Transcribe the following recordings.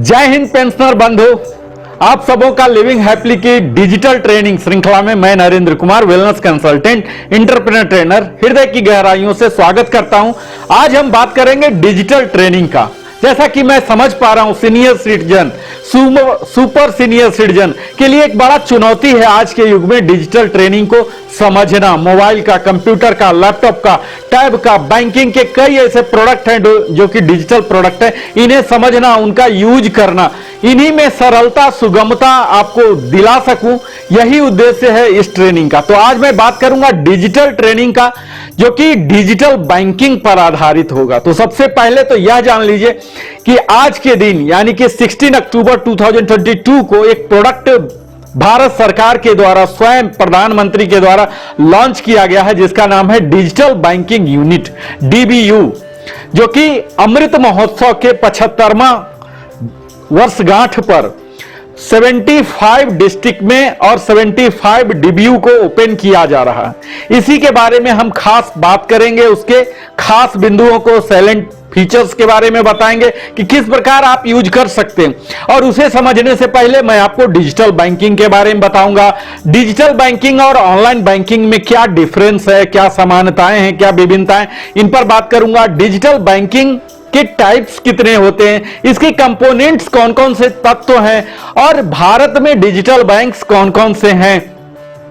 जय हिंद पेंशनर बंधु, आप सबों का लिविंग हैप्पीली की डिजिटल ट्रेनिंग श्रृंखला में मैं Narendra Kumar, wellness consultant, entrepreneur trainer, हृदय की गहराइयों से स्वागत करता हूं। आज हम बात करेंगे डिजिटल ट्रेनिंग का। जैसा कि मैं समझ पा रहा हूं, senior citizen, super senior citizen के लिए एक बड़ा चुनौती है आज के युग में डिजिटल ट्रेनिंग को समझना। मोबाइल का, कंप्यूटर का, लैपटॉप का, टैब का, बैंकिंग के कई ऐसे प्रोडक्ट हैं जो कि डिजिटल प्रोडक्ट है, इन्हें समझना, उनका यूज करना, इन्हीं में सरलता, सुगमता आपको दिला सकूं, यही उद्देश्य है इस ट्रेनिंग का। तो आज मैं बात करूंगा डिजिटल ट्रेनिंग का, जो कि डिजिटल बैंकिंग पर आधारित होगा। तो सबसे पहले तो यह जान लीजिए कि आज के दिन यानी कि 16 अक्टूबर 2022 को एक प्रोडक्ट भारत सरकार के द्वारा, स्वयं प्रधानमंत्री के द्वारा लॉन्च किया गया है, जिसका नाम है डिजिटल बैंकिंग यूनिट, DBU, जो कि अमृत महोत्सव के 75वां वर्षगांठ पर 75 डिस्ट्रिक्ट में और 75 DBU को ओपन किया जा रहा है। इसी के बारे में हम खास बात करेंगे, उसके खास बिंदुओं को, साइलेंट फीचर्स के बारे में बताएंगे कि किस प्रकार आप यूज कर सकते हैं। और उसे समझने से पहले मैं आपको डिजिटल बैंकिंग के बारे में बताऊंगा। डिजिटल बैंकिंग और ऑनलाइन बैंकिंग में क्या डिफरेंस है, क्या समानताएं हैं, क्या विभिन्नताएं, इन पर बात करूंगा। डिजिटल बैंकिंग के टाइप्स कितने होते हैं, इसके कंपोनेंट्स कौन कौन से तत्व हैं, और भारत में डिजिटल बैंक्स कौन कौन से हैं,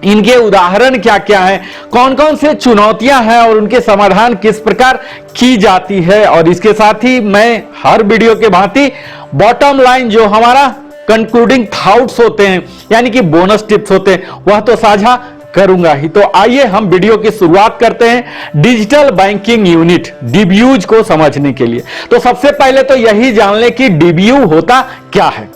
इनके उदाहरण क्या क्या हैं, कौन कौन से चुनौतियां हैं और उनके समाधान किस प्रकार की जाती है। और इसके साथ ही मैं हर वीडियो के भांति बॉटम लाइन, जो हमारा कंक्लूडिंग थॉट्स होते हैं, यानी कि बोनस टिप्स होते हैं, वह तो साझा करूंगा ही। तो आइए हम वीडियो की शुरुआत करते हैं डिजिटल बैंकिंग यूनिट, DBUs को समझने के लिए। तो सबसे पहले तो यही जान लें कि DBU होता क्या है।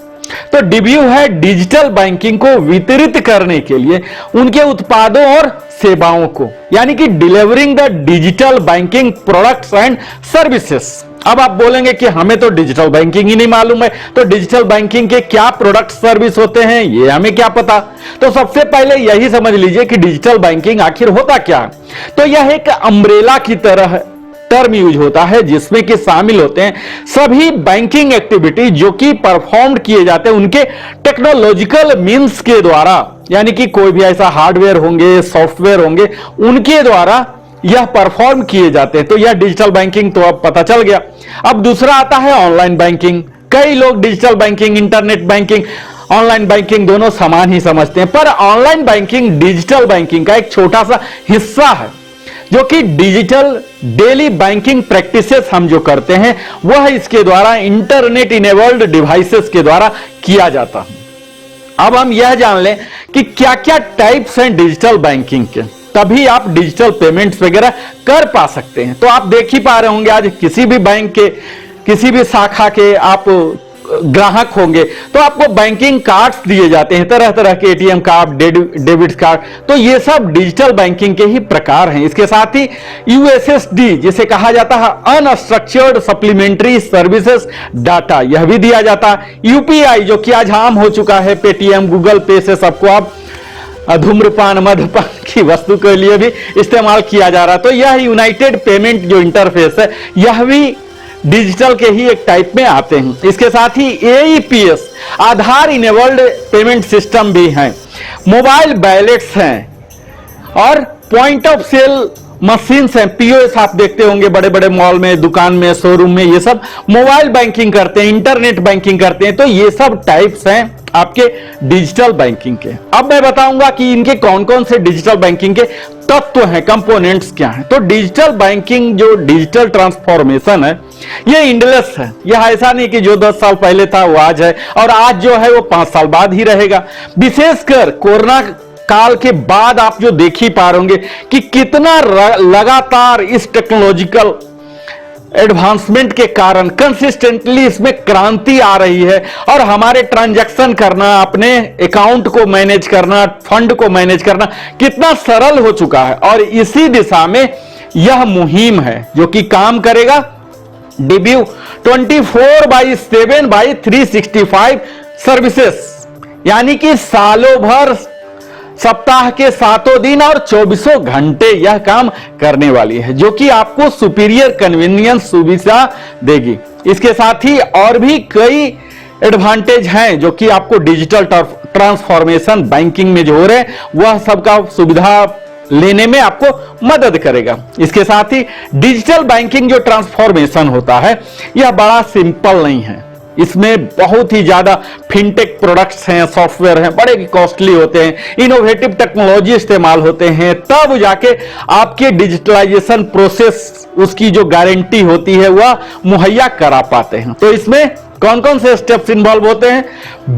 तो DBU है डिजिटल बैंकिंग को वितरित करने के लिए उनके उत्पादों और सेवाओं को, यानी कि delivering the digital banking products and services. अब आप बोलेंगे कि हमें तो डिजिटल बैंकिंग ही नहीं मालूम है, तो डिजिटल बैंकिंग के क्या प्रोडक्ट सर्विस होते हैं ये हमें क्या पता। तो सबसे पहले यही समझ लीजिए कि डिजिटल बैंकिंग आखिर होता क्या है। तो यह एक अम्ब्रेला की तरह टर्म यूज होता है, जिसमें कि शामिल होते हैं सभी बैंकिंग एक्टिविटी जो कि परफॉर्म किए जाते हैं उनके टेक्नोलॉजिकल मींस के द्वारा, यानी कि कोई भी ऐसा हार्डवेयर होंगे, सॉफ्टवेयर होंगे, उनके द्वारा यह परफॉर्म किए जाते हैं। तो यह डिजिटल बैंकिंग तो अब पता चल गया। अब दूसरा आता है ऑनलाइन बैंकिंग। कई लोग digital banking, internet banking, online banking दोनों समान ही समझते हैं, पर ऑनलाइन बैंकिंग डिजिटल बैंकिंग का एक छोटा सा हिस्सा है, जो कि डिजिटल डेली बैंकिंग प्रैक्टिसेस हम जो करते हैं वह इसके द्वारा इंटरनेट इनेबल्ड डिवाइसेस के द्वारा किया जाता है। अब हम यह जान लें कि क्या क्या टाइप्स हैं डिजिटल बैंकिंग के, तभी आप डिजिटल पेमेंट्स वगैरह कर पा सकते हैं। तो आप देख ही पा रहे होंगे, आज किसी भी बैंक के, किसी भी शाखा के आप ग्राहक होंगे तो आपको बैंकिंग कार्ड्स दिए जाते हैं, तरह तरह के ATM कार्ड, डेबिट कार्ड। तो ये सब डिजिटल बैंकिंग के ही प्रकार हैं। इसके साथ ही USSD, जिसे कहा जाता है अनस्ट्रक्चर्ड सप्लीमेंट्री सर्विसेज डाटा, यह भी दिया जाता है। UPI, जो कि आज आम हो चुका है, पेटीएम, गूगल पे से सबको अब धूम्रपान, मद्यपान की वस्तु के लिए भी इस्तेमाल किया जा रहा है। तो यह यूनाइटेड पेमेंट जो इंटरफेस है, यह भी डिजिटल के ही एक टाइप में आते हैं। इसके साथ ही AEPS, आधार इनेबल्ड पेमेंट सिस्टम भी हैं, मोबाइल वैलेट्स हैं और पॉइंट ऑफ सेल मशीन्स हैं, POS आप देखते होंगे बड़े बड़े मॉल में, दुकान में, शोरूम में, ये सब मोबाइल बैंकिंग करते हैं, इंटरनेट बैंकिंग करते हैं। तो ये सब टाइप्स हैं आपके डिजिटल बैंकिंग के। अब मैं बताऊंगा कि इनके कौन कौन से डिजिटल बैंकिंग के तत्व हैं, कंपोनेंट्स क्या हैं। तो डिजिटल बैंकिंग, जो डिजिटल ट्रांसफॉर्मेशन है, ये इंडलेस है। यह ऐसा नहीं कि जो 10 साल पहले था वो आज है, और आज जो है वो 5 साल बाद ही रहेगा। विशेषकर कोरोना काल के बाद आप जो देख ही पा रहे होंगे कि कितना लगातार इस टेक्नोलॉजिकल एडवांसमेंट के कारण कंसिस्टेंटली इसमें क्रांति आ रही है, और हमारे ट्रांजैक्शन करना, अपने अकाउंट को मैनेज करना, फंड को मैनेज करना कितना सरल हो चुका है। और इसी दिशा में यह मुहिम है जो कि काम करेगा DBU 24/7/365 सर्विसेज, यानी कि सालों भर, सप्ताह के 7 दिन और 24 घंटे यह काम करने वाली है, जो कि आपको सुपीरियर कन्वीनियंस सुविधा देगी। इसके साथ ही और भी कई एडवांटेज हैं जो कि आपको डिजिटल ट्रांसफॉर्मेशन बैंकिंग में जो हो रहे हैं वह सबका सुविधा लेने में आपको मदद करेगा। इसके साथ ही डिजिटल बैंकिंग जो ट्रांसफॉर्मेशन होता है यह बड़ा सिंपल नहीं है, इसमें बहुत ही ज्यादा फिनटेक प्रोडक्ट्स हैं, सॉफ्टवेयर हैं, बड़े कॉस्टली होते हैं, इनोवेटिव टेक्नोलॉजी इस्तेमाल होते हैं, तब जाके आपके डिजिटलाइजेशन प्रोसेस उसकी जो गारंटी होती है वह मुहैया करा पाते हैं। तो इसमें कौन कौन से स्टेप्स इन्वॉल्व होते हैं?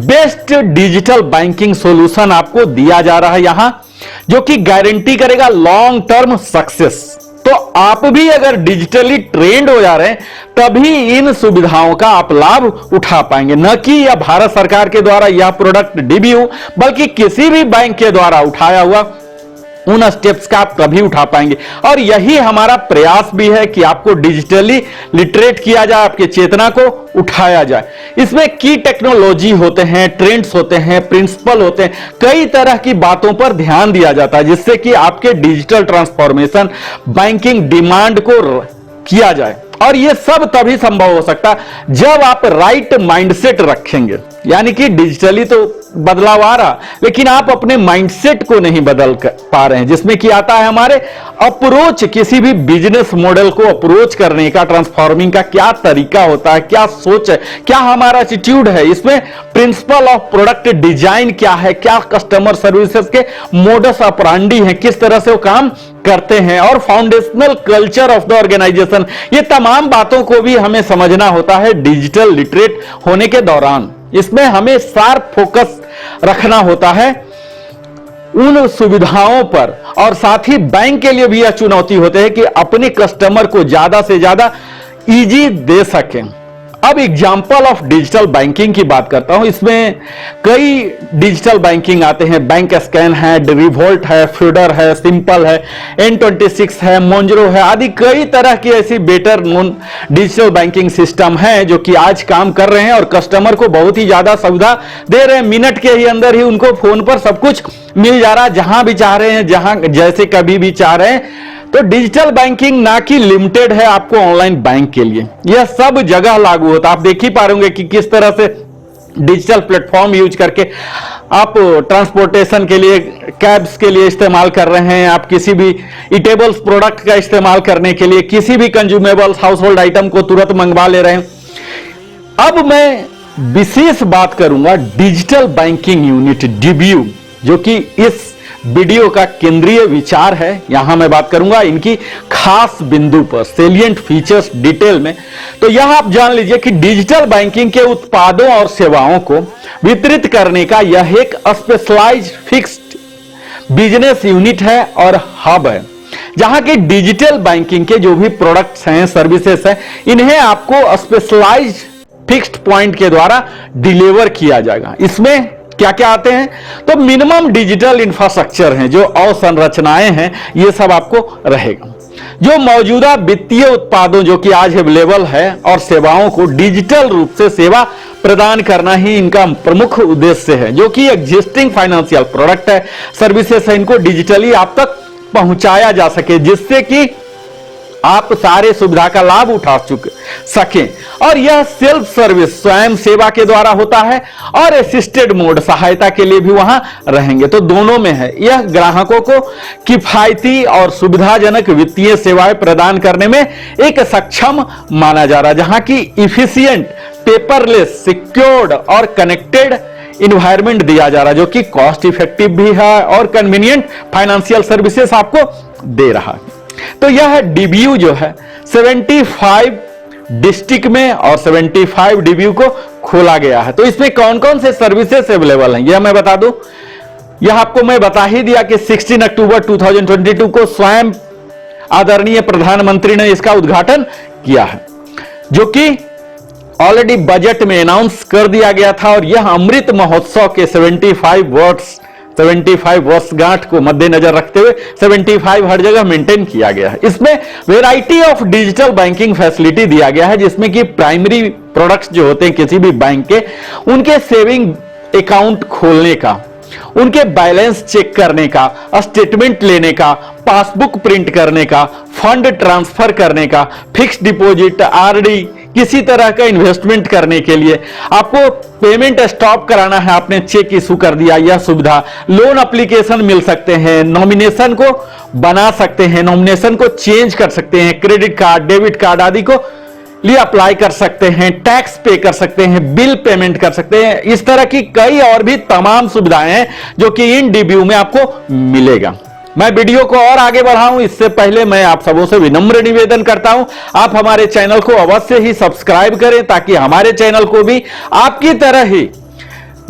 बेस्ट डिजिटल बैंकिंग सॉल्यूशन आपको दिया जा रहा है यहां, जो कि गारंटी करेगा लॉन्ग टर्म सक्सेस। तो आप भी अगर डिजिटली ट्रेंड हो जा रहे हैं तभी इन सुविधाओं का आप लाभ उठा पाएंगे, न कि यह भारत सरकार के द्वारा यह प्रोडक्ट डीबीयू बल्कि किसी भी बैंक के द्वारा उठाया हुआ उन स्टेप्स का आप तभी उठा पाएंगे। और यही हमारा प्रयास भी है कि आपको डिजिटली लिटरेट किया जाए, आपके चेतना को उठाया जाए। इसमें की टेक्नोलॉजी होते हैं, ट्रेंड्स होते हैं, प्रिंसिपल होते हैं, कई तरह की बातों पर ध्यान दिया जाता है जिससे कि आपके डिजिटल ट्रांसफॉर्मेशन बैंकिंग डिमांड को किया जाए। और यह सब तभी संभव हो सकता है जब आप राइट माइंडसेट रखेंगे, यानी कि डिजिटली तो बदलाव आ रहा लेकिन आप अपने माइंडसेट को नहीं बदल पा रहे हैं, जिसमें कि आता है हमारे अप्रोच, किसी भी बिजनेस मॉडल को अप्रोच करने का, ट्रांसफॉर्मिंग का क्या तरीका होता है, क्या सोच है, क्या हमारा एटीट्यूड है, इसमें प्रिंसिपल ऑफ प्रोडक्ट डिजाइन क्या है, क्या कस्टमर सर्विसेज के मोडस ऑपरेंडी है, किस तरह से वो काम करते हैं, और foundational culture of the organization, ये तमाम बातों को भी हमें समझना होता है डिजिटल लिटरेट होने के दौरान। इसमें हमें शार्प फोकस रखना होता है उन सुविधाओं पर, और साथ ही बैंक के लिए भी यह चुनौती होती है कि अपने कस्टमर को ज्यादा से ज्यादा इजी दे सकें। अब एग्जाम्पल ऑफ डिजिटल बैंकिंग की बात करता हूं। इसमें कई डिजिटल बैंकिंग आते हैं, बैंक स्कैन है, रिवोल्ट है, फ्यूडर है, सिंपल है, N26 है, मोंजरो है, आदि कई तरह की ऐसी better known digital banking system है जो कि आज काम कर रहे हैं और कस्टमर को बहुत ही ज्यादा सुविधा दे रहे हैं। मिनट के ही अंदर ही उनको फोन पर सब कुछ मिल जा रहा है, जहां भी चाह रहे हैं, जहां जैसे कभी भी चाह रहे हैं। तो डिजिटल बैंकिंग ना कि लिमिटेड है आपको ऑनलाइन बैंक के लिए, यह सब जगह लागू होता है। आप देख ही पा रहे कि किस तरह से डिजिटल प्लेटफॉर्म यूज करके आप ट्रांसपोर्टेशन के लिए, कैब्स के लिए इस्तेमाल कर रहे हैं, आप किसी भी ईटेबल्स प्रोडक्ट का इस्तेमाल करने के लिए किसी भी कंज्यूमेबल्स हाउस होल्ड आइटम को तुरंत मंगवा ले रहे हैं। अब मैं विशेष बात करूंगा डिजिटल बैंकिंग यूनिट डीबीयू, जो कि इस वीडियो का केंद्रीय विचार है। यहां मैं बात करूंगा इनकी खास बिंदु पर, सेलिएंट फीचर्स डिटेल में। तो यह आप जान लीजिए कि डिजिटल बैंकिंग के उत्पादों और सेवाओं को वितरित करने का यह एक स्पेशलाइज्ड फिक्स्ड बिजनेस यूनिट है और हब है, जहां की डिजिटल बैंकिंग के जो भी प्रोडक्ट्स हैं, सर्विसेज हैं, इन्हें आपको स्पेशलाइज्ड फिक्स्ड पॉइंट के द्वारा डिलीवर किया जाएगा। इसमें क्या क्या आते हैं? तो मिनिमम डिजिटल इंफ्रास्ट्रक्चर हैं, जो अवसंरचनाएं हैं, ये सब आपको रहेगा। जो मौजूदा वित्तीय उत्पादों जो कि आज अवेलेबल है और सेवाओं को डिजिटल रूप से सेवा प्रदान करना ही इनका प्रमुख उद्देश्य है। जो कि एग्जिस्टिंग फाइनेंशियल प्रोडक्ट है, सर्विसेज है, इनको डिजिटली आप तक पहुंचाया जा सके, जिससे कि आप सारे सुविधा का लाभ उठा सकें। और यह सेल्फ सर्विस स्वयं सेवा के द्वारा होता है और असिस्टेड मोड सहायता के लिए भी वहां रहेंगे, तो दोनों में है। यह ग्राहकों को किफायती और सुविधाजनक वित्तीय सेवाएं प्रदान करने में एक सक्षम माना जा रहा है, जहां की इफिशिएंट, पेपरलेस, सिक्योर्ड और कनेक्टेड इन्वायरमेंट दिया जा रहा है, जो कि कॉस्ट इफेक्टिव भी है और कन्वीनियंट फाइनेंशियल सर्विसेज आपको दे रहा है। तो यह डीबीयू जो है 75 डिस्ट्रिक्ट में और 75 डीबीयू को खोला गया है। तो इसमें कौन कौन से सर्विसेज अवेलेबल हैं यह मैं बता दूं। यह आपको मैं बता ही दिया कि 16 अक्टूबर 2022 को स्वयं आदरणीय प्रधानमंत्री ने इसका उद्घाटन किया है, जो कि ऑलरेडी बजट में अनाउंस कर दिया गया था। और यह अमृत महोत्सव के 75 वर्षगांठ को मद्देनजर रखते हुए 75 हर जगह मेंटेन किया गया है। इसमें variety of digital banking facility दिया गया है, जिसमें कि प्राइमरी प्रोडक्ट्स जो होते हैं किसी भी बैंक के, उनके सेविंग अकाउंट खोलने का, उनके बैलेंस चेक करने का, स्टेटमेंट लेने का, पासबुक प्रिंट करने का, फंड ट्रांसफर करने का, फिक्स्ड डिपॉजिट, आरडी, किसी तरह का इन्वेस्टमेंट करने के लिए, आपको पेमेंट स्टॉप कराना है, आपने चेक इशू कर दिया, यह सुविधा, लोन एप्लीकेशन मिल सकते हैं, नॉमिनेशन को बना सकते हैं, नॉमिनेशन को चेंज कर सकते हैं, क्रेडिट कार्ड, डेबिट कार्ड आदि को लिए अप्लाई कर सकते हैं, टैक्स पे कर सकते हैं, बिल पेमेंट कर सकते हैं। इस तरह की कई और भी तमाम सुविधाएं हैं जो कि इन डीबीयू में आपको मिलेगा। मैं वीडियो को और आगे बढ़ाऊं इससे पहले मैं आप सबों से विनम्र निवेदन करता हूं, आप हमारे चैनल को अवश्य ही सब्सक्राइब करें ताकि हमारे चैनल को भी आपकी तरह ही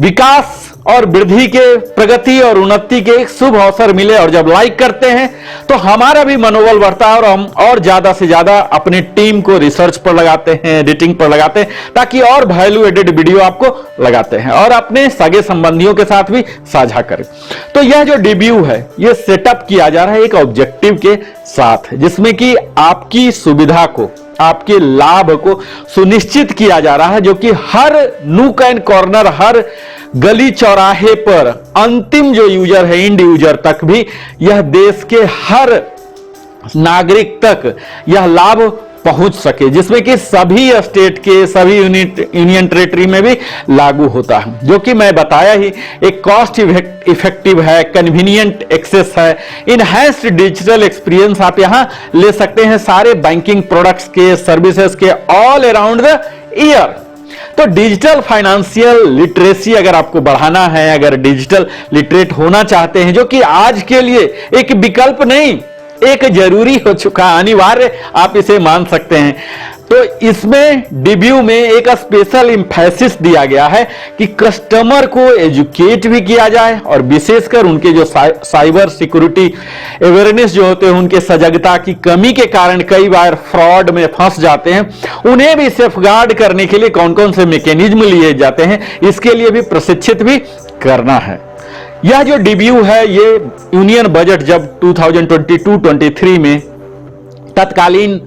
विकास और वृद्धि के, प्रगति और उन्नति के एक शुभ अवसर मिले। और जब लाइक करते हैं तो हमारा भी मनोबल बढ़ता है और हम और ज्यादा से ज्यादा अपनी टीम को रिसर्च पर लगाते हैं, एडिटिंग पर लगाते हैं, ताकि और वैल्यू एडेड वीडियो आपको लगाते हैं और अपने सगे संबंधियों के साथ भी साझा करें। तो यह जो डीबीयू है ये सेटअप किया जा रहा है एक ऑब्जेक्टिव के साथ, जिसमें कि आपकी सुविधा को, आपके लाभ को सुनिश्चित किया जा रहा है, जो कि हर नूक एंड कॉर्नर, हर गली चौराहे पर अंतिम जो यूजर है, इंड यूजर तक भी, यह देश के हर नागरिक तक यह लाभ पहुंच सके, जिसमें कि सभी स्टेट के, सभी यूनियन टेरिटरी में भी लागू होता है, जो कि मैं बताया ही एक कॉस्ट इफेक्टिव है, कन्वीनियंट एक्सेस है, इनहैंस्ड डिजिटल एक्सपीरियंस आप यहां ले सकते हैं सारे बैंकिंग प्रोडक्ट्स के, सर्विसेज के, ऑल अराउंड द ईयर। तो डिजिटल फाइनेंशियल लिटरेसी अगर आपको बढ़ाना है, अगर डिजिटल लिटरेट होना चाहते हैं, जो कि आज के लिए एक विकल्प नहीं, एक जरूरी हो चुका, अनिवार्य आप इसे मान सकते हैं, तो इसमें डीबीयू में एक स्पेशल इंफेसिस दिया गया है कि कस्टमर को एजुकेट भी किया जाए और विशेषकर उनके जो साइबर सिक्योरिटी अवेयरनेस जो होते हैं, उनके सजगता की कमी के कारण कई बार फ्रॉड में फंस जाते हैं, उन्हें भी सेफगार्ड करने के लिए कौन कौन से मैकेनिज्म लिए जाते हैं, इसके लिए भी प्रशिक्षित भी करना है। यह जो डीबीयू है ये यूनियन बजट जब 2022-23 में तत्कालीन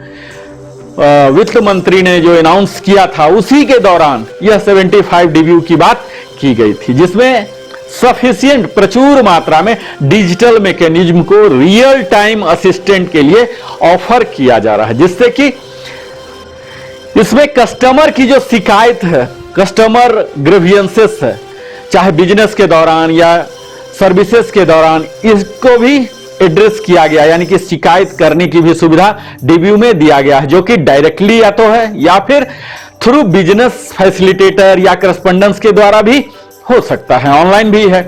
वित्त मंत्री ने जो अनाउंस किया था, उसी के दौरान यह 75 डीबीयू की बात की गई थी, जिसमें सफिशिएंट, प्रचुर मात्रा में डिजिटल मैकेनिज्म को रियल टाइम असिस्टेंट के लिए ऑफर किया जा रहा है, जिससे कि इसमें कस्टमर की जो शिकायत है, कस्टमर ग्रीवियंसेस है, चाहे बिजनेस के दौरान या सर्विसेज के दौरान, इसको भी एड्रेस किया गया, यानी कि शिकायत करने की भी सुविधा डीबीयू में दिया गया है, जो कि डायरेक्टली या तो है या फिर थ्रू बिजनेस फैसिलिटेटर या करस्पॉन्डेंस के द्वारा भी हो सकता है, ऑनलाइन भी है।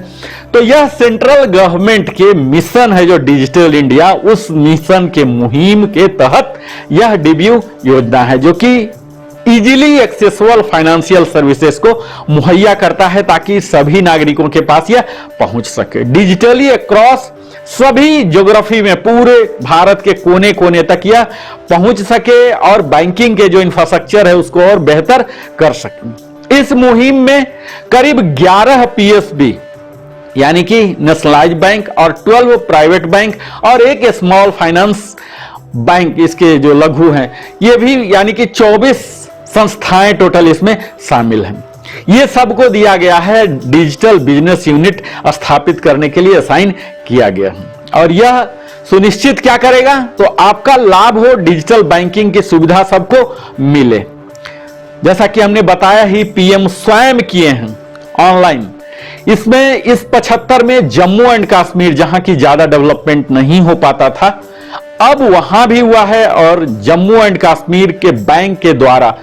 तो यह सेंट्रल गवर्नमेंट के मिशन है जो डिजिटल इंडिया, उस मिशन के मुहिम के तहत यह डीबीयू योजना है, जो कि इजीली एक्सेसिबल फाइनेंशियल सर्विसेज को मुहैया करता है ताकि सभी नागरिकों के पास यह पहुंच सके डिजिटली अक्रॉस सभी ज्योग्राफी में, पूरे भारत के कोने कोने तक यह पहुंच सके और बैंकिंग के जो इंफ्रास्ट्रक्चर है उसको और बेहतर कर सके। इस मुहिम में करीब 11 पीएसबी यानी कि नेशनलाइज्ड बैंक और 12 प्राइवेट बैंक और एक स्मॉल फाइनेंस बैंक, इसके जो लघु हैं ये भी, यानी कि 24 संस्थाएं टोटल इसमें शामिल हैं। ये सबको दिया गया है डिजिटल बिजनेस यूनिट स्थापित करने के लिए असाइन किया गया है और यह सुनिश्चित क्या करेगा, तो आपका लाभ हो, डिजिटल बैंकिंग की सुविधा सबको मिले। जैसा कि हमने बताया ही, पीएम स्वयं किए हैं ऑनलाइन। इसमें इस 75 में जम्मू एंड कश्मीर, जहां की ज्यादा डेवलपमेंट नहीं हो पाता था, अब वहां भी हुआ है और जम्मू एंड कश्मीर के बैंक के द्वारा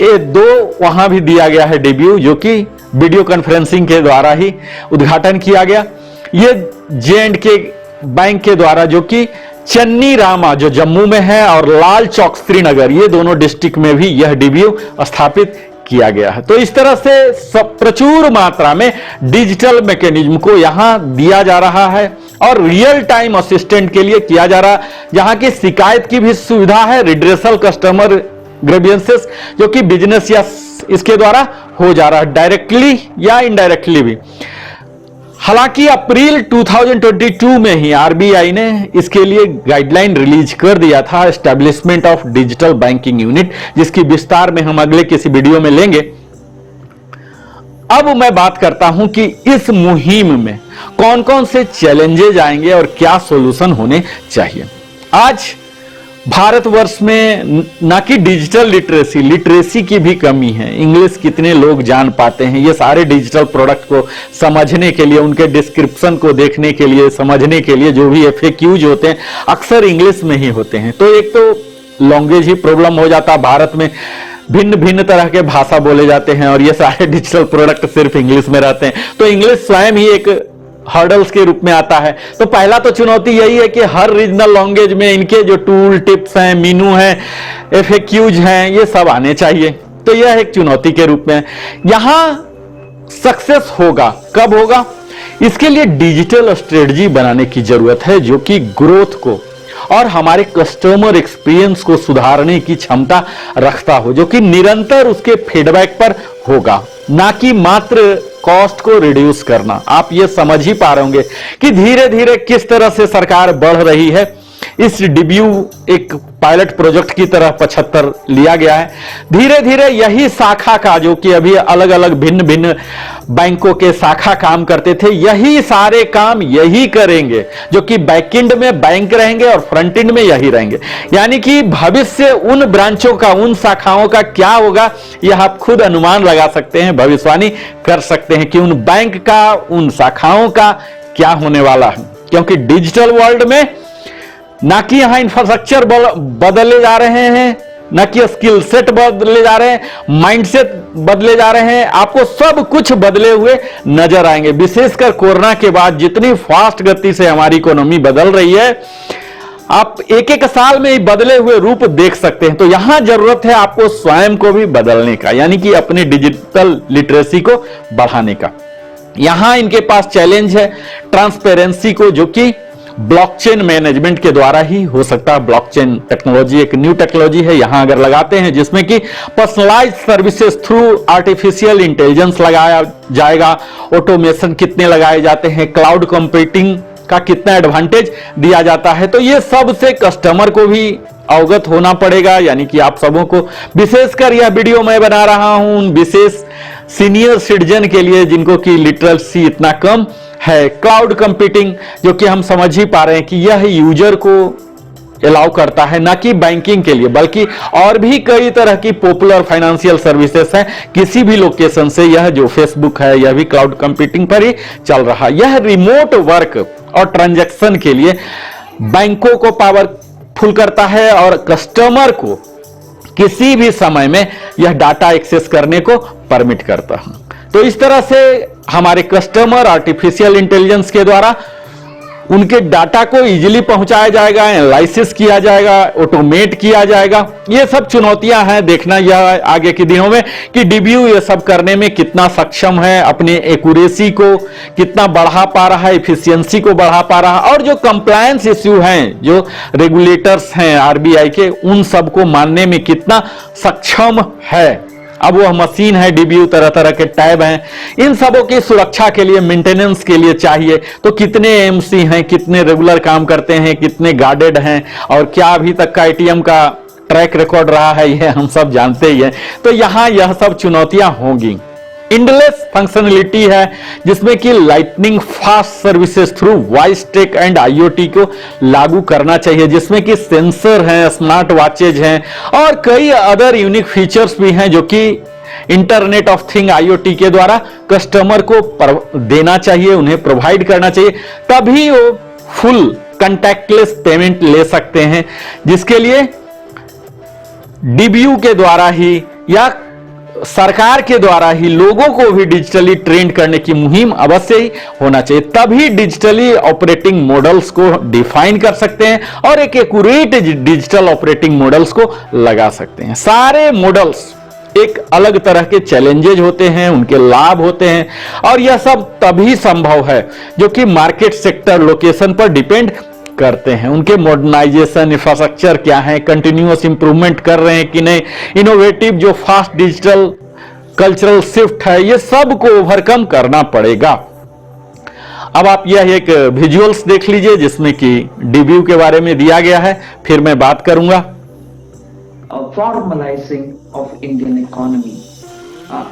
ये 2 वहां भी दिया गया है डीबीयू, जो कि वीडियो कॉन्फ्रेंसिंग के द्वारा ही उद्घाटन किया गया। ये जे&के बैंक के द्वारा, जो कि चन्नी रामा जो जम्मू में है और लाल चौक श्रीनगर, ये दोनों डिस्ट्रिक्ट में भी यह डीबीयू स्थापित किया गया है। तो इस तरह से प्रचुर मात्रा में डिजिटल मैकेनिज्म को यहां दिया जा रहा है और रियल टाइम असिस्टेंट के लिए किया जा रहा है, जहां की शिकायत की भी सुविधा है, रिड्रेसल कस्टमर ग्रीवियंसेस, जो कि बिजनेस या इसके द्वारा हो जा रहा है, डायरेक्टली या इनडायरेक्टली भी। हालांकि अप्रैल 2022 में ही आरबीआई ने इसके लिए गाइडलाइन रिलीज कर दिया था, establishment of digital banking unit, जिसकी विस्तार में हम अगले किसी वीडियो में लेंगे। अब मैं बात करता हूं कि इस मुहिम में कौन कौन से चैलेंजेज आएंगे और क्या सॉल्यूशन होने चाहिए। आज भारतवर्ष में ना कि डिजिटल लिटरेसी की भी कमी है। इंग्लिश कितने लोग जान पाते हैं? ये सारे डिजिटल प्रोडक्ट को समझने के लिए, उनके डिस्क्रिप्शन को देखने के लिए, समझने के लिए जो भी FAQs होते हैं अक्सर इंग्लिश में ही होते हैं। तो एक तो लैंग्वेज ही प्रॉब्लम हो जाता है। भारत में भिन्न भिन्न तरह के भाषा बोले जाते हैं और ये सारे डिजिटल प्रोडक्ट सिर्फ इंग्लिश में रहते हैं, तो इंग्लिश स्वयं ही एक हर्डल्स के रूप में आता है। तो पहला तो चुनौती यही है कि हर रीजनल लैंग्वेज में इनके जो टूल टिप्स हैं, मीनू हैं, FAQs हैं, ये सब आने चाहिए। तो यह एक चुनौती के रूप में यहां सक्सेस होगा। कब होगा? इसके लिए डिजिटल स्ट्रेटजी बनाने की जरूरत है जो कि ग्रोथ को और हमारे कस्टमर एक्सपीरियंस को सुधारने की क्षमता रखता हो, जो कि निरंतर उसके फीडबैक पर होगा, ना कि मात्र कॉस्ट को रिड्यूस करना। आप ये समझ ही पा रहे होंगे कि धीरे धीरे किस तरह से सरकार बढ़ रही है। इस डिब्यू एक पायलट प्रोजेक्ट की तरह 75 लिया गया है। धीरे धीरे यही शाखा का, जो कि अभी अलग अलग भिन्न भिन्न बैंकों के शाखा काम करते थे, यही सारे काम यही करेंगे, जो कि बैकएंड में बैंक रहेंगे और फ्रंट एंड में यही रहेंगे। यानी कि भविष्य उन ब्रांचों का, उन शाखाओं का क्या होगा, यह आप खुद अनुमान लगा सकते हैं, भविष्यवाणी कर सकते हैं कि उन बैंक का, उन शाखाओं का क्या होने वाला है। क्योंकि डिजिटल वर्ल्ड में ना कि यहां इंफ्रास्ट्रक्चर बदले जा रहे हैं, ना कि स्किल सेट बदले जा रहे हैं, माइंडसेट बदले जा रहे हैं, आपको सब कुछ बदले हुए नजर आएंगे। विशेषकर कोरोना के बाद जितनी फास्ट गति से हमारी इकोनॉमी बदल रही है, आप एक एक साल में ही बदले हुए रूप देख सकते हैं। तो यहां जरूरत है आपको स्वयं को भी बदलने का, यानी कि अपने डिजिटल लिटरेसी को बढ़ाने का। यहां इनके पास चैलेंज है ट्रांसपेरेंसी को, जो कि ब्लॉकचेन मैनेजमेंट के द्वारा ही हो सकता है। ब्लॉकचेन टेक्नोलॉजी एक न्यू टेक्नोलॉजी है। यहां अगर लगाते हैं जिसमें कि personalised services through artificial intelligence लगाया जाएगा, ऑटोमेशन कितने लगाए जाते हैं, क्लाउड कंप्यूटिंग का कितना एडवांटेज दिया जाता है, तो ये सब से कस्टमर को भी अवगत होना पड़ेगा। यानी कि आप सबों को, विशेषकर यह वीडियो मैं बना रहा हूं उन विशेष सीनियर सिटीजन के लिए जिनको कि लिटरेसी इतना कम है। क्लाउड कंप्यूटिंग, जो कि हम समझ ही पा रहे हैं कि यह यूजर को अलाउ करता है, ना कि बैंकिंग के लिए, बल्कि और भी कई तरह की पॉपुलर फाइनेंशियल सर्विसेज हैं। किसी भी लोकेशन से, यह जो फेसबुक है यह भी क्लाउड कंप्यूटिंग पर ही चल रहा है। यह रिमोट वर्क और ट्रांजैक्शन के लिए बैंकों को पावरफुल करता है और कस्टमर को किसी भी समय में यह डाटा एक्सेस करने को परमिट करता है। तो इस तरह से हमारे कस्टमर आर्टिफिशियल इंटेलिजेंस के द्वारा उनके डाटा को इजीली पहुंचाया जाएगा, एनालिसिस किया जाएगा, ऑटोमेट किया जाएगा। ये सब चुनौतियां हैं। देखना यह आगे के दिनों में कि डीबीयू ये सब करने में कितना सक्षम है, अपने एक्यूरेसी को कितना बढ़ा पा रहा है, एफिशिएंसी को बढ़ा पा रहा है, और जो कंप्लायंस इश्यू हैं, जो रेगुलेटर्स हैं आरबीआई के, उन सबको मानने में कितना सक्षम है। अब वह मशीन है, डीबीयू तरह तरह के टैब हैं, इन सबों की सुरक्षा के लिए, मेंटेनेंस के लिए चाहिए तो कितने एमसी हैं, कितने रेगुलर काम करते हैं, कितने गार्डेड हैं, और क्या अभी तक का एटीएम का ट्रैक रिकॉर्ड रहा है, यह हम सब जानते ही हैं। तो यहां यह सब चुनौतियां होंगी। इंडलेस फंक्शनलिटी है, जिसमें कि lightning fast services through voice tech and IoT को लागू करना चाहिए, जिसमें कि सेंसर हैं, स्मार्ट वॉचेज हैं और कई अदर यूनिक फीचर्स भी हैं, जो कि इंटरनेट ऑफ थिंग आईओटी के द्वारा कस्टमर को देना चाहिए, उन्हें प्रोवाइड करना चाहिए, तभी वो फुल कंटैक्टलेस पेमेंट ले सकते हैं, जिसके लिए डीबीयू के द्वारा ही या सरकार के द्वारा ही लोगों को भी डिजिटली ट्रेंड करने की मुहिम अवश्य ही होना चाहिए। तभी डिजिटली ऑपरेटिंग मॉडल्स को डिफाइन कर सकते हैं और एक एक्यूरेट डिजिटल ऑपरेटिंग मॉडल्स को लगा सकते हैं। सारे मॉडल्स एक अलग तरह के चैलेंजेज होते हैं, उनके लाभ होते हैं, और यह सब तभी संभव है जो कि मार्केट सेक्टर लोकेशन पर डिपेंड करते हैं। उनके मॉडर्नाइजेशन, इंफ्रास्ट्रक्चर क्या है, कंटिन्यूअस इंप्रूवमेंट कर रहे हैं कि नहीं, इनोवेटिव जो फास्ट डिजिटल कल्चरल शिफ्ट है, ये सब को ओवरकम करना पड़ेगा। अब आप यह एक विजुअल्स देख लीजिए जिसमें कि डीबीयू के बारे में दिया गया है, फिर मैं बात करूंगा। Formalizing of Indian economy.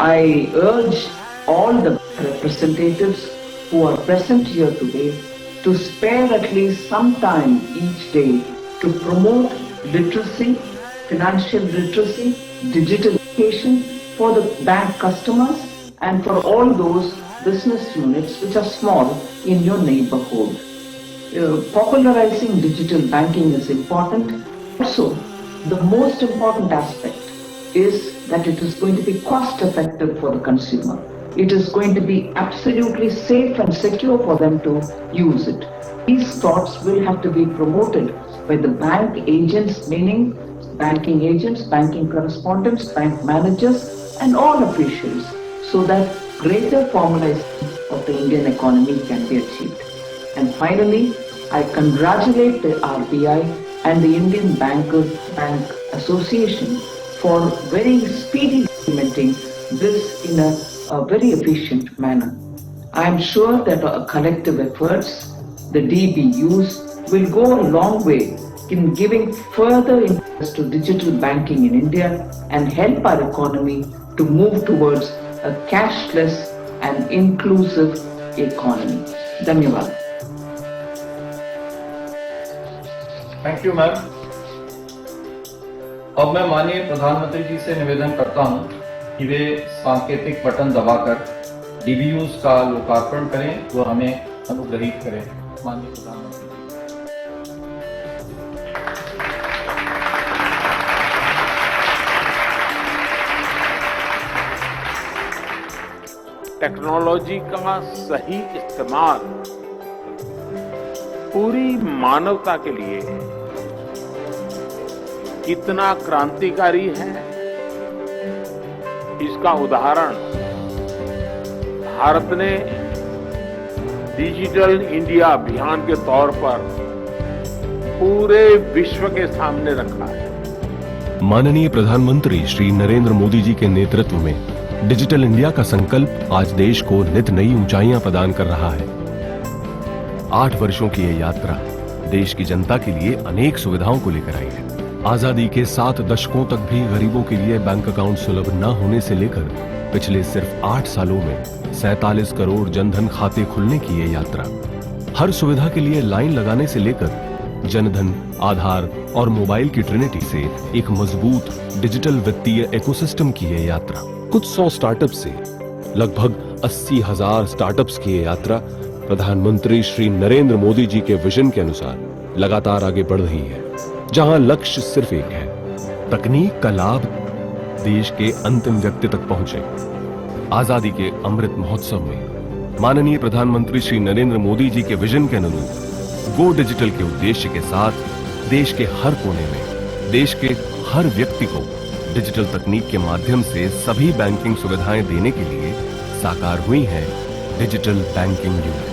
I urge all the representatives who are present here today to spare at least some time each day to promote literacy, financial literacy, digital education for the bank customers and for all those business units which are small in your neighborhood. Popularizing digital banking is important. Also, the most important aspect is that it is going to be cost effective for the consumer. It is going to be absolutely safe and secure for them to use it. These thoughts will have to be promoted by the bank agents, meaning banking agents, banking correspondents, bank managers, and all officials, so that greater formalization of the Indian economy can be achieved. And finally, I congratulate the RBI and the Indian Bank Association for very speedily implementing this in a very efficient manner. I am sure that our collective efforts, the DBUs, will go a long way in giving further interest to digital banking in India and help our economy to move towards a cashless and inclusive economy. Dhanyavad. Thank you ma'am. अब मैं माननीय प्रधानमंत्री जी से निवेदन करता हूं कि वे सांकेतिक बटन दबाकर डीबीयूज का लोकार्पण करें व हमें अनुग्रहित करें। माननीय प्रधानमंत्री टेक्नोलॉजी का सही इस्तेमाल पूरी मानवता के लिए कितना क्रांतिकारी है, इसका उदाहरण भारत ने डिजिटल इंडिया अभियान के तौर पर पूरे विश्व के सामने रखा है। माननीय प्रधानमंत्री श्री नरेंद्र मोदी जी के नेतृत्व में डिजिटल इंडिया का संकल्प आज देश को नित नई ऊंचाइयां प्रदान कर रहा है। 8 वर्षों की यह यात्रा देश की जनता के लिए अनेक सुविधाओं को लेकर आई है। आजादी के 7 दशकों तक भी गरीबों के लिए बैंक अकाउंट सुलभ न होने से लेकर पिछले सिर्फ 8 सालों में 47 करोड़ जनधन खाते खुलने की ये यात्रा, हर सुविधा के लिए लाइन लगाने से लेकर जनधन, आधार और मोबाइल की ट्रिनिटी से एक मजबूत डिजिटल वित्तीय इकोसिस्टम की ये यात्रा, कुछ 100 स्टार्टअप से लगभग 80,000 स्टार्टअप्स की ये यात्रा प्रधानमंत्री श्री नरेंद्र मोदी जी के विजन के अनुसार लगातार आगे बढ़ रही है, जहां लक्ष्य सिर्फ एक है, तकनीक का लाभ देश के अंतिम व्यक्ति तक पहुंचे। आजादी के अमृत महोत्सव में माननीय प्रधानमंत्री श्री नरेंद्र मोदी जी के विजन के अनुरूप गो डिजिटल के उद्देश्य के साथ देश के हर कोने में देश के हर व्यक्ति को डिजिटल तकनीक के माध्यम से सभी बैंकिंग सुविधाएं देने के लिए साकार हुई है digital banking unit.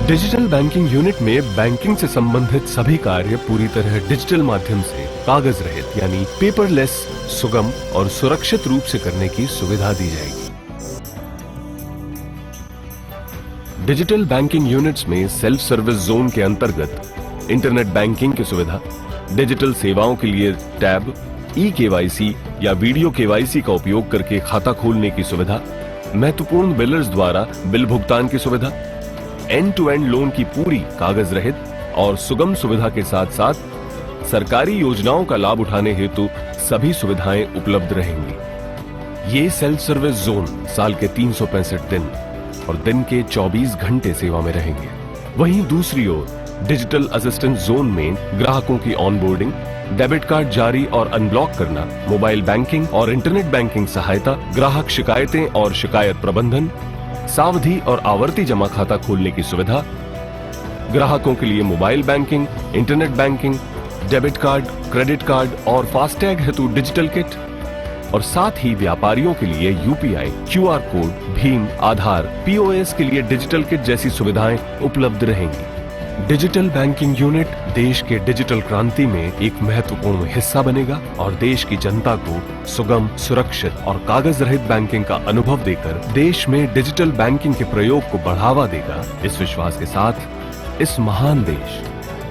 Digital banking unit में बैंकिंग से संबंधित सभी कार्य पूरी तरह डिजिटल माध्यम से कागज रहित यानी पेपरलेस, सुगम और सुरक्षित रूप से करने की सुविधा दी जाएगी। डिजिटल बैंकिंग यूनिट्स में सेल्फ सर्विस जोन के अंतर्गत इंटरनेट बैंकिंग की सुविधा, डिजिटल सेवाओं के लिए टैब, ई-केवाईसी या वीडियो केवाईसी का उपयोग करके खाता खोलने की सुविधा, महत्वपूर्ण बिलर्स द्वारा बिल भुगतान की सुविधा, एंड टू एंड लोन की पूरी कागज रहित और सुगम सुविधा के साथ साथ सरकारी योजनाओं का लाभ उठाने हेतु सभी सुविधाएं उपलब्ध रहेंगी। ये सेल्फ सर्विस जोन साल के 365 दिन और दिन के 24 घंटे सेवा में रहेंगे। वहीं दूसरी ओर डिजिटल असिस्टेंस जोन में ग्राहकों की ऑनबोर्डिंग, डेबिट कार्ड जारी और अनब्लॉक करना, मोबाइल बैंकिंग और इंटरनेट बैंकिंग सहायता, ग्राहक शिकायतें और शिकायत प्रबंधन, सावधि और आवर्ती जमा खाता खोलने की सुविधा, ग्राहकों के लिए mobile banking, internet banking, debit card, credit card और फास्टैग हेतु डिजिटल किट, और साथ ही व्यापारियों के लिए यूपीआई, क्यूआर कोड, भीम, आधार, पीओएस के लिए डिजिटल किट जैसी सुविधाएं उपलब्ध रहेंगी। डिजिटल बैंकिंग यूनिट देश के डिजिटल क्रांति में एक महत्वपूर्ण हिस्सा बनेगा और देश की जनता को सुगम, सुरक्षित और कागज रहित बैंकिंग का अनुभव देकर देश में डिजिटल बैंकिंग के प्रयोग को बढ़ावा देगा। इस विश्वास के साथ इस महान देश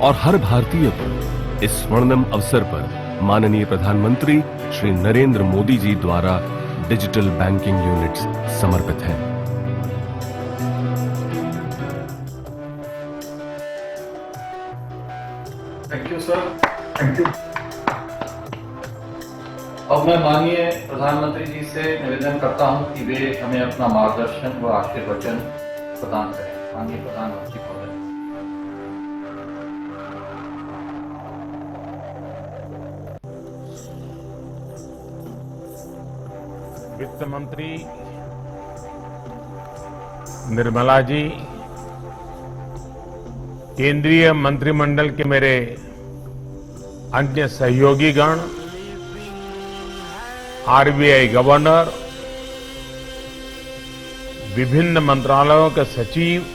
और हर भारतीय पर इस स्वर्णिम अवसर पर माननीय प्रधानमंत्री श्री नरेंद्र मोदी जी द्वारा डिजिटल बैंकिंग यूनिट्स समर्पित है। Thank you sir. Thank you. अब मैं माननीय प्रधानमंत्री जी से निवेदन करता हूं कि वे हमें अपना मार्गदर्शन व आशीर्वचन प्रदान करें। माननीय प्रधानमंत्री महोदय। वित्त मंत्री निर्मला जी, केंद्रीय मंत्रिमंडल के मेरे अन्य सहयोगी गण, आरबीआई गवर्नर, विभिन्न मंत्रालयों के सचिव,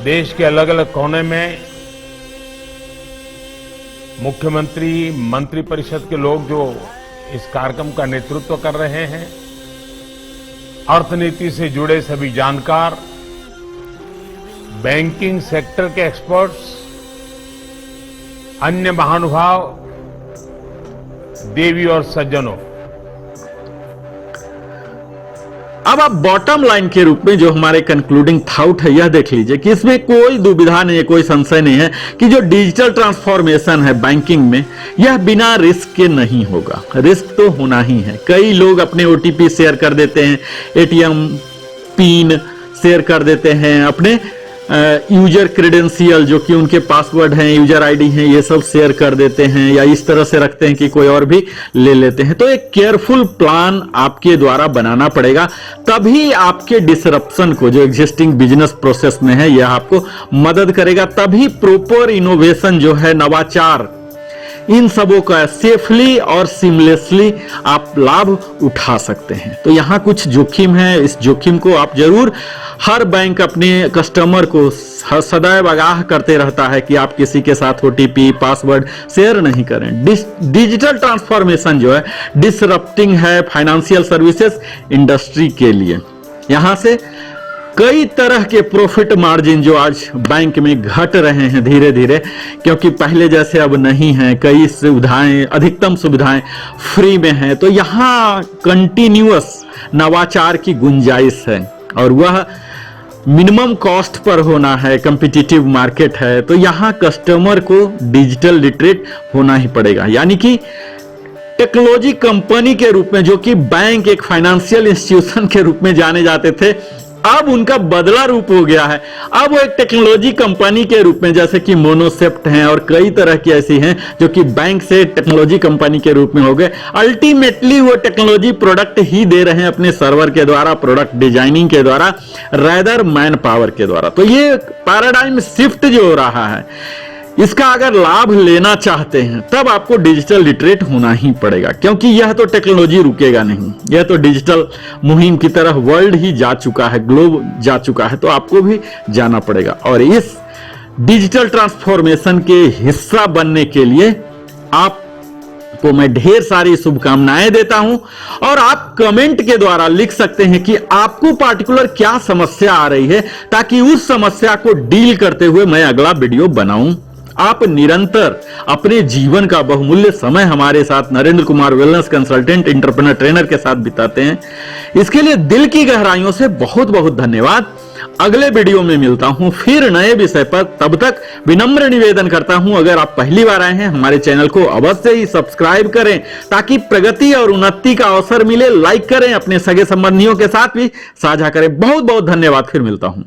देश के अलग अलग कोने में मुख्यमंत्री, मंत्रिपरिषद के लोग जो इस कार्यक्रम का नेतृत्व कर रहे हैं, अर्थनीति से जुड़े सभी जानकार, बैंकिंग सेक्टर के एक्सपर्ट्स, अन्य महानुभाव, देवी और सज्जनों, अब आप बॉटम लाइन के रूप में जो हमारे कंक्लूडिंग थॉट है यह देख लीजिए कि इसमें कोई दुविधा नहीं है, कोई संशय नहीं है कि जो डिजिटल ट्रांसफॉर्मेशन है बैंकिंग में, यह बिना रिस्क के नहीं होगा। रिस्क तो होना ही है। कई लोग अपने ओटीपी शेयर कर देते हैं, एटीएम पिन शेयर कर देते हैं, अपने यूजर क्रेडेंशियल जो कि उनके पासवर्ड हैं, यूजर आईडी हैं, ये सब शेयर कर देते हैं या इस तरह से रखते हैं कि कोई और भी ले लेते हैं। तो एक केयरफुल प्लान आपके द्वारा बनाना पड़ेगा, तभी आपके डिसरप्शन को जो एग्जिस्टिंग बिजनेस प्रोसेस में है यह आपको मदद करेगा। तभी प्रॉपर इनोवेशन जो है, नवाचार, इन सबों का सेफली और सीमलेसली आप लाभ उठा सकते हैं। तो यहां कुछ जोखिम है, इस जोखिम को आप जरूर, हर बैंक अपने कस्टमर को सदैव आगाह करते रहता है कि आप किसी के साथ ओटीपी, पासवर्ड शेयर नहीं करें। डिजिटल ट्रांसफॉर्मेशन जो है डिसरप्टिंग है फाइनेंशियल सर्विसेज इंडस्ट्री के लिए। यहां से कई तरह के प्रॉफिट मार्जिन जो आज बैंक में घट रहे हैं धीरे धीरे, क्योंकि पहले जैसे अब नहीं है, कई सुविधाएं, अधिकतम सुविधाएं फ्री में हैं। तो यहां कंटिन्यूअस नवाचार की गुंजाइश है और वह मिनिमम कॉस्ट पर होना है, कंपिटिटिव मार्केट है। तो यहां कस्टमर को डिजिटल लिटरेट होना ही पड़ेगा, यानी कि टेक्नोलॉजी कंपनी के रूप में, जो कि बैंक एक फाइनेंशियल इंस्टीट्यूशन के रूप में जाने जाते थे, अब उनका बदला रूप हो गया है। अब वो एक टेक्नोलॉजी कंपनी के रूप में, जैसे कि मोनोसेप्ट हैं और कई तरह की ऐसी हैं जो कि बैंक से टेक्नोलॉजी कंपनी के रूप में हो गए। अल्टीमेटली वो टेक्नोलॉजी प्रोडक्ट ही दे रहे हैं अपने सर्वर के द्वारा, प्रोडक्ट डिजाइनिंग के द्वारा, रेदर मैन पावर के द्वारा। तो ये पैराडाइम शिफ्ट जो हो रहा है, इसका अगर लाभ लेना चाहते हैं तब आपको डिजिटल लिटरेट होना ही पड़ेगा, क्योंकि यह तो टेक्नोलॉजी रुकेगा नहीं, यह तो डिजिटल मुहिम की तरह वर्ल्ड ही जा चुका है, ग्लोब जा चुका है। तो आपको भी जाना पड़ेगा और इस डिजिटल ट्रांसफॉर्मेशन के हिस्सा बनने के लिए आपको मैं ढेर सारी शुभकामनाएं देता हूं। और आप कमेंट के द्वारा लिख सकते हैं कि आपको पार्टिकुलर क्या समस्या आ रही है, ताकि उस समस्या को डील करते हुए मैं अगला वीडियो बनाऊं। आप निरंतर अपने जीवन का बहुमूल्य समय हमारे साथ Narendra Kumar wellness consultant, entrepreneur trainer के साथ बिताते हैं, इसके लिए दिल की गहराइयों से बहुत बहुत धन्यवाद। अगले वीडियो में मिलता हूं फिर नए विषय पर। तब तक विनम्र निवेदन करता हूं, अगर आप पहली बार आए हैं हमारे चैनल को अवश्य ही सब्सक्राइब करें, ताकि प्रगति और उन्नति का अवसर मिले। लाइक करें, अपने सगे संबंधियों के साथ भी साझा करें। बहुत बहुत धन्यवाद, फिर मिलता हूं।